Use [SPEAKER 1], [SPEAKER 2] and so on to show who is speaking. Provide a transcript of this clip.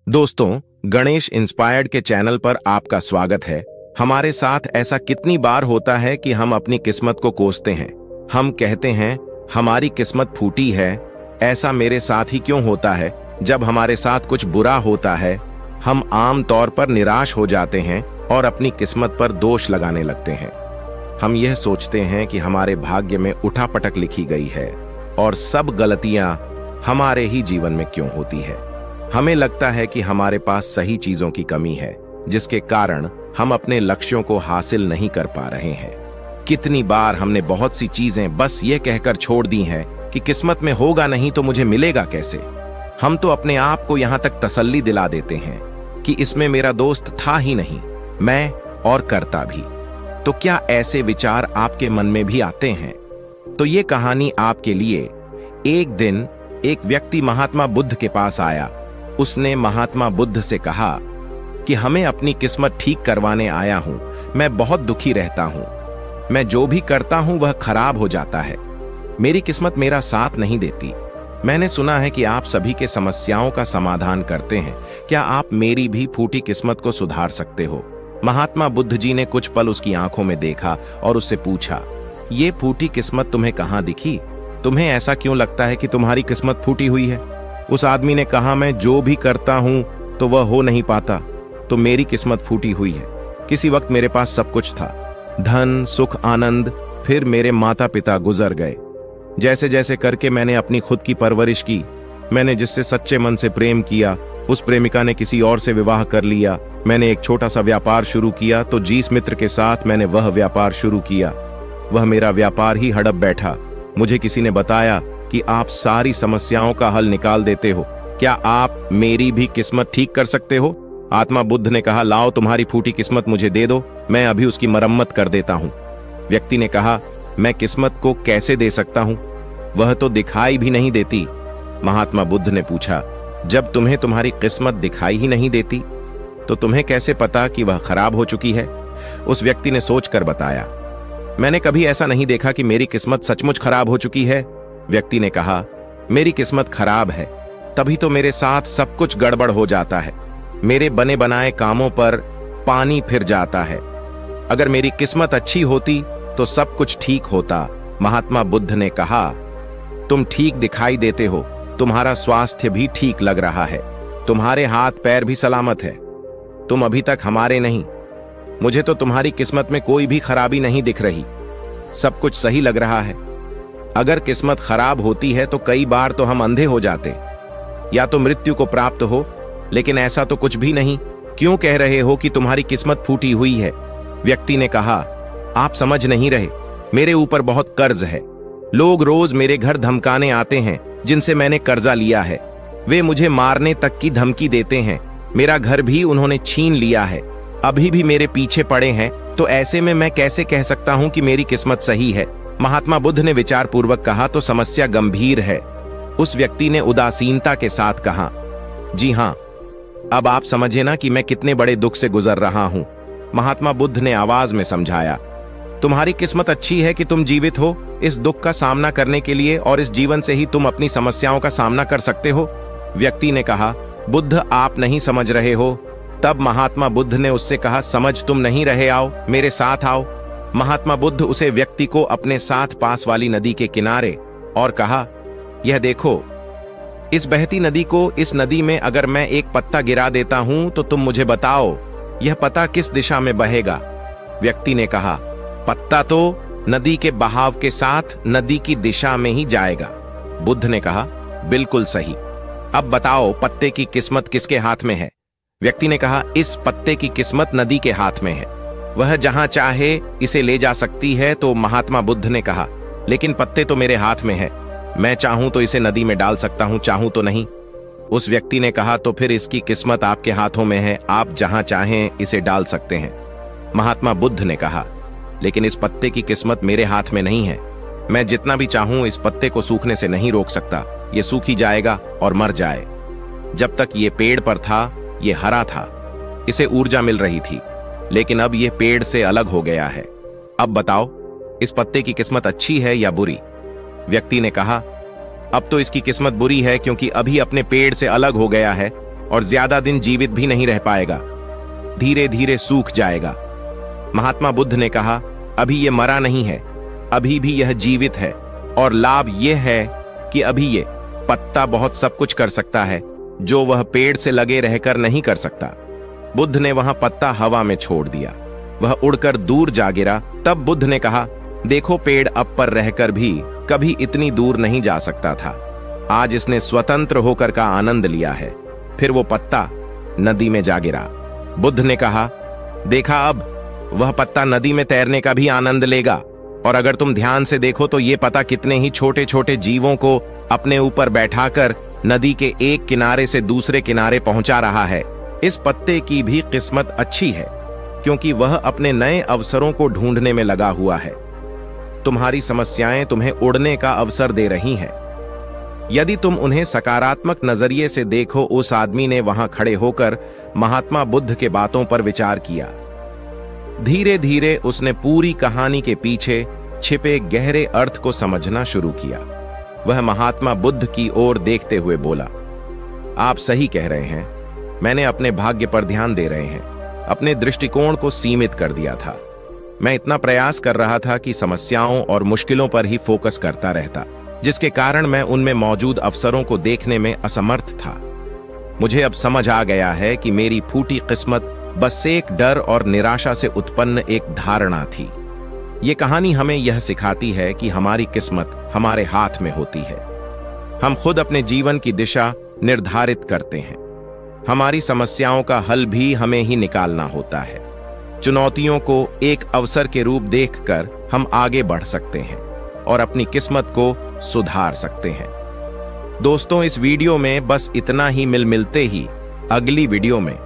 [SPEAKER 1] दोस्तों, गणेश इंस्पायर्ड के चैनल पर आपका स्वागत है। हमारे साथ ऐसा कितनी बार होता है कि हम अपनी किस्मत को कोसते हैं। हम कहते हैं हमारी किस्मत फूटी है, ऐसा मेरे साथ ही क्यों होता है। जब हमारे साथ कुछ बुरा होता है हम आम तौर पर निराश हो जाते हैं और अपनी किस्मत पर दोष लगाने लगते हैं। हम यह सोचते हैं कि हमारे भाग्य में उठापटक लिखी गई है और सब गलतियां हमारे ही जीवन में क्यों होती है। हमें लगता है कि हमारे पास सही चीजों की कमी है, जिसके कारण हम अपने लक्ष्यों को हासिल नहीं कर पा रहे हैं। कितनी बार हमने बहुत सी चीजें बस ये कहकर छोड़ दी हैं कि किस्मत में होगा नहीं तो मुझे मिलेगा कैसे। हम तो अपने आप को यहां तक तसल्ली दिला देते हैं कि इसमें मेरा दोस्त था ही नहीं, मैं और करता भी। तो क्या ऐसे विचार आपके मन में भी आते हैं? तो ये कहानी आपके लिए। एक दिन एक व्यक्ति महात्मा बुद्ध के पास आया। उसने महात्मा बुद्ध से कहा कि हमें अपनी किस्मत ठीक करवाने आया हूं। मैं बहुत दुखी रहता हूं। मैं जो भी करता हूं वह खराब हो जाता है। मेरी किस्मत मेरा साथ नहीं देती। मैंने सुना है कि आप सभी के समस्याओं का समाधान करते हैं। क्या आप मेरी भी फूटी किस्मत को सुधार सकते हो? महात्मा बुद्ध जी ने कुछ पल उसकी आंखों में देखा और उससे पूछा, ये फूटी किस्मत तुम्हें कहां दिखी? तुम्हें ऐसा क्यों लगता है कि तुम्हारी किस्मत फूटी हुई है? उस आदमी ने कहा, मैं जो भी करता हूं तो वह हो नहीं पाता, तो मेरी किस्मत फूटी हुई है। किसी वक्त मेरे पास सब कुछ था, धन, सुख, आनंद। फिर मेरे माता पिता गुजर गए। जैसे जैसे करके मैंने अपनी खुद की परवरिश की। मैंने जिससे सच्चे मन से प्रेम किया, उस प्रेमिका ने किसी और से विवाह कर लिया। मैंने एक छोटा सा व्यापार शुरू किया तो जिस मित्र के साथ मैंने वह व्यापार शुरू किया, वह मेरा व्यापार ही हड़प बैठा। मुझे किसी ने बताया कि आप सारी समस्याओं का हल निकाल देते हो। क्या आप मेरी भी किस्मत ठीक कर सकते हो? आत्मा बुद्ध ने कहा, लाओ तुम्हारी फूटी किस्मत मुझे दे दो, मैं अभी उसकी मरम्मत कर देता हूं। व्यक्ति ने कहा, मैं किस्मत को कैसे दे सकता हूं? वह तो दिखाई भी नहीं देती। महात्मा बुद्ध ने पूछा, जब तुम्हें तुम्हारी किस्मत दिखाई ही नहीं देती तो तुम्हें कैसे पता कि वह खराब हो चुकी है? उस व्यक्ति ने सोचकर बताया, मैंने कभी ऐसा नहीं देखा कि मेरी किस्मत सचमुच खराब हो चुकी है। व्यक्ति ने कहा, मेरी किस्मत खराब है तभी तो मेरे साथ सब कुछ गड़बड़ हो जाता है। मेरे बने बनाए कामों पर पानी फिर जाता है। अगर मेरी किस्मत अच्छी होती तो सब कुछ ठीक होता। महात्मा बुद्ध ने कहा, तुम ठीक दिखाई देते हो, तुम्हारा स्वास्थ्य भी ठीक लग रहा है, तुम्हारे हाथ पैर भी सलामत है। तुम अभी तक हमारे नहीं। मुझे तो तुम्हारी किस्मत में कोई भी खराबी नहीं दिख रही, सब कुछ सही लग रहा है। अगर किस्मत खराब होती है तो कई बार तो हम अंधे हो जाते या तो मृत्यु को प्राप्त हो, लेकिन ऐसा तो कुछ भी नहीं। क्यों कह रहे हो कि तुम्हारी किस्मत फूटी हुई है? व्यक्ति ने कहा, आप समझ नहीं रहे, मेरे ऊपर बहुत कर्ज है। लोग रोज मेरे घर धमकाने आते हैं जिनसे मैंने कर्जा लिया है। वे मुझे मारने तक की धमकी देते हैं। मेरा घर भी उन्होंने छीन लिया है, अभी भी मेरे पीछे पड़े हैं। तो ऐसे में मैं कैसे कह सकता हूं कि मेरी किस्मत सही है? महात्मा बुद्ध ने विचार पूर्वक कहा, तो समस्या गंभीर है। उस व्यक्ति ने उदासीनता के साथ कहा, जी हां, अब आप समझे ना कि मैं कितने बड़े दुख से गुजर रहा हूं। महात्मा बुद्ध ने आवाज में समझाया, तुम्हारी किस्मत अच्छी है कि तुम जीवित हो इस दुख का सामना करने के लिए, और इस जीवन से ही तुम अपनी समस्याओं का सामना कर सकते हो। व्यक्ति ने कहा, बुद्ध आप नहीं समझ रहे हो। तब महात्मा बुद्ध ने उससे कहा, समझ तुम नहीं रहे, आओ मेरे साथ आओ। महात्मा बुद्ध उसे व्यक्ति को अपने साथ पास वाली नदी के किनारे और कहा, यह देखो इस बहती नदी को, इस नदी में अगर मैं एक पत्ता गिरा देता हूं तो तुम मुझे बताओ यह पत्ता किस दिशा में बहेगा? व्यक्ति ने कहा, पत्ता तो नदी के बहाव के साथ नदी की दिशा में ही जाएगा। बुद्ध ने कहा, बिल्कुल सही। अब बताओ पत्ते की किस्मत किसके हाथ में है? व्यक्ति ने कहा, इस पत्ते की किस्मत नदी के हाथ में है, वह जहां चाहे इसे ले जा सकती है। तो महात्मा बुद्ध ने कहा, लेकिन पत्ते तो मेरे हाथ में है, मैं चाहूं तो इसे नदी में डाल सकता हूं, चाहूं तो नहीं। उस व्यक्ति ने कहा, तो फिर इसकी किस्मत आपके हाथों में है, आप जहां चाहें इसे डाल सकते हैं। महात्मा बुद्ध ने कहा, लेकिन इस पत्ते की किस्मत मेरे हाथ में नहीं है। मैं जितना भी चाहूं इस पत्ते को सूखने से नहीं रोक सकता, ये सूखी जाएगा और मर जाए। जब तक ये पेड़ पर था ये हरा था, इसे ऊर्जा मिल रही थी, लेकिन अब ये पेड़ से अलग हो गया है। अब बताओ इस पत्ते की किस्मत अच्छी है या बुरी? व्यक्ति ने कहा, अब तो इसकी किस्मत बुरी है, क्योंकि अभी अपने पेड़ से अलग हो गया है और ज्यादा दिन जीवित भी नहीं रह पाएगा, धीरे धीरे सूख जाएगा। महात्मा बुद्ध ने कहा, अभी ये मरा नहीं है, अभी भी यह जीवित है, और लाभ यह है कि अभी ये पत्ता बहुत सब कुछ कर सकता है जो वह पेड़ से लगे रहकर नहीं कर सकता। बुद्ध ने वहां पत्ता हवा में छोड़ दिया, वह उड़कर दूर जा गिरा। तब बुद्ध ने कहा, देखो पेड़ अब पर रहकर भी कभी इतनी दूर नहीं जा सकता था, आज इसने स्वतंत्र होकर का आनंद लिया है। फिर वो पत्ता नदी में जा गिरा। बुद्ध ने कहा, देखा अब वह पत्ता नदी में तैरने का भी आनंद लेगा, और अगर तुम ध्यान से देखो तो ये पता कितने ही छोटे छोटे जीवों को अपने ऊपर बैठाकर नदी के एक किनारे से दूसरे किनारे पहुंचा रहा है। इस पत्ते की भी किस्मत अच्छी है, क्योंकि वह अपने नए अवसरों को ढूंढने में लगा हुआ है। तुम्हारी समस्याएं तुम्हें उड़ने का अवसर दे रही हैं। यदि तुम उन्हें सकारात्मक नजरिए से देखो। उस आदमी ने वहां खड़े होकर महात्मा बुद्ध के बातों पर विचार किया। धीरे धीरे उसने पूरी कहानी के पीछे छिपे गहरे अर्थ को समझना शुरू किया। वह महात्मा बुद्ध की ओर देखते हुए बोला, आप सही कह रहे हैं, मैंने अपने भाग्य पर ध्यान दे रहे हैं, अपने दृष्टिकोण को सीमित कर दिया था। मैं इतना प्रयास कर रहा था कि समस्याओं और मुश्किलों पर ही फोकस करता रहता, जिसके कारण मैं उनमें मौजूद अवसरों को देखने में असमर्थ था। मुझे अब समझ आ गया है कि मेरी फूटी किस्मत बस एक डर और निराशा से उत्पन्न एक धारणा थी। ये कहानी हमें यह सिखाती है कि हमारी किस्मत हमारे हाथ में होती है। हम खुद अपने जीवन की दिशा निर्धारित करते हैं। हमारी समस्याओं का हल भी हमें ही निकालना होता है। चुनौतियों को एक अवसर के रूप देखकर हम आगे बढ़ सकते हैं और अपनी किस्मत को सुधार सकते हैं। दोस्तों, इस वीडियो में बस इतना ही। मिलते ही अगली वीडियो में।